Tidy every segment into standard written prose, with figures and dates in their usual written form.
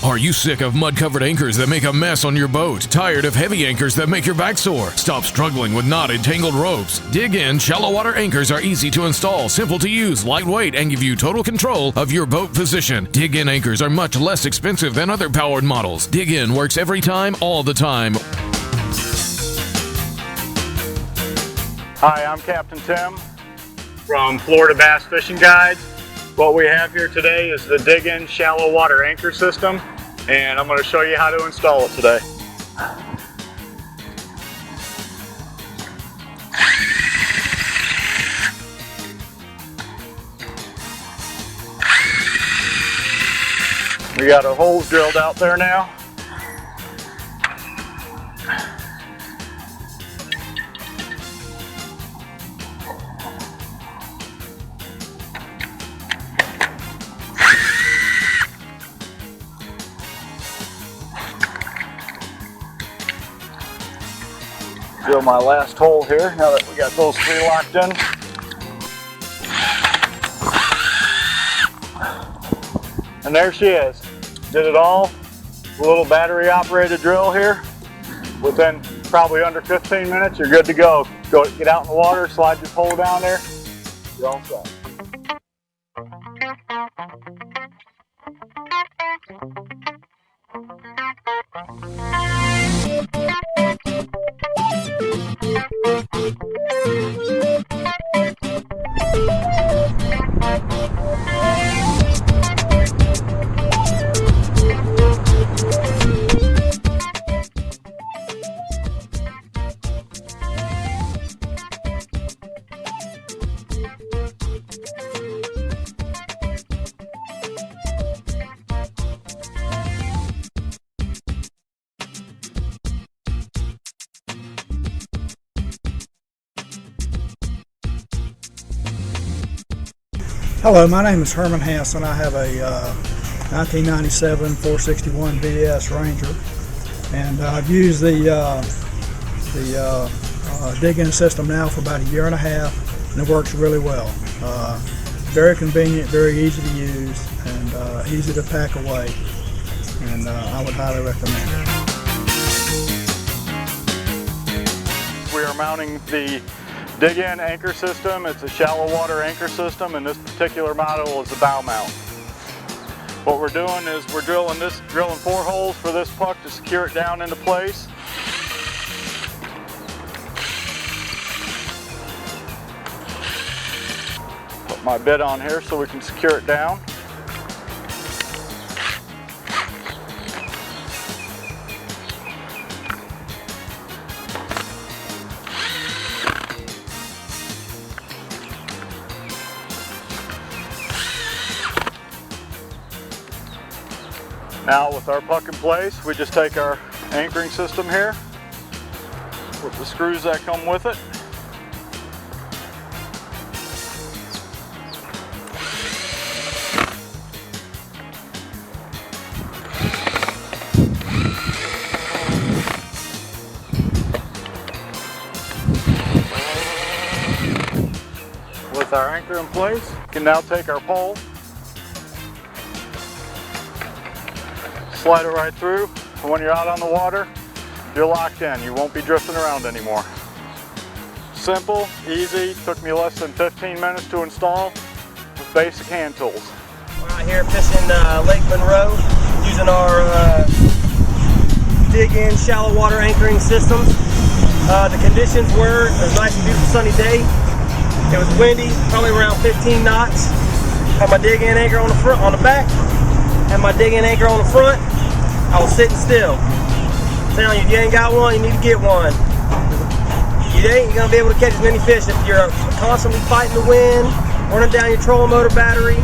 Are you sick of mud-covered anchors that make a mess on your boat? Tired of heavy anchors that make your back sore? Stop struggling with knotted, tangled ropes. Dig In shallow water anchors are easy to install, simple to use, lightweight, and give you total control of your boat position. Dig In anchors are much less expensive than other powered models. Dig In works every time, all the time. Hi, I'm Captain Tim from Florida Bass Fishing Guides. What we have here today is the Dig In shallow water anchor system, and I'm going to show you how to install it today. We got our holes drilled out there now. Drill my last hole here now that we got those three locked in. And there she is. Did it all. A little battery operated drill here. Within probably under 15 minutes, you're good to go. Get out in the water, slide your pole down there. You're all set. Hello, my name is Herman Hanson. I have a 1997 461 VS Ranger, and I've used the Dig In system now for about a year and a half, and it works really well. Very convenient, very easy to use, and easy to pack away, and I would highly recommend it. We are mounting the Dig In anchor system. It's a shallow water anchor system, and this particular model is a bow mount. What we're doing is we're drilling 4 holes for this puck to secure it down into place. Put my bit on here so we can secure it down. Now with our puck in place, we just take our anchoring system here with the screws that come with it. With our anchor in place, we can now take our pole, slide it right through, and when you're out on the water, you're locked in. You won't be drifting around anymore. Simple, easy, took me less than 15 minutes to install with basic hand tools. We're out here fishing Lake Monroe using our Dig In shallow water anchoring systems. The conditions were a nice beautiful sunny day. It was windy, probably around 15 knots. Had my Dig In anchor on the front, on the back, and my Dig In anchor on the front. I was sitting still. I'm telling you, if you ain't got one, you need to get one. You ain't gonna be able to catch as many fish if you're constantly fighting the wind, running down your trolling motor battery.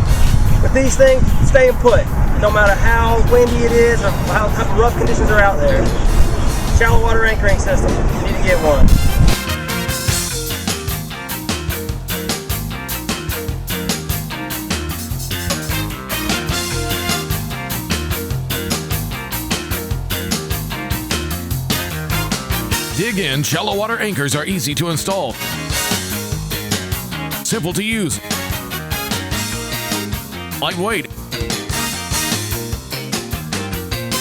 With these things, staying put, no matter how windy it is or how rough conditions are out there. Shallow water anchoring system, you need to get one. Dig In shallow water anchors are easy to install, simple to use, lightweight,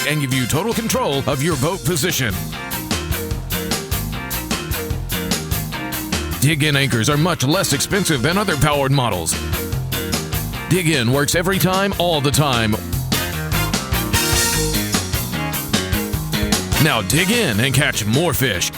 and give you total control of your boat position. Dig-in anchors are much less expensive than other powered models. Dig-in works every time, all the time. Now dig in and catch more fish.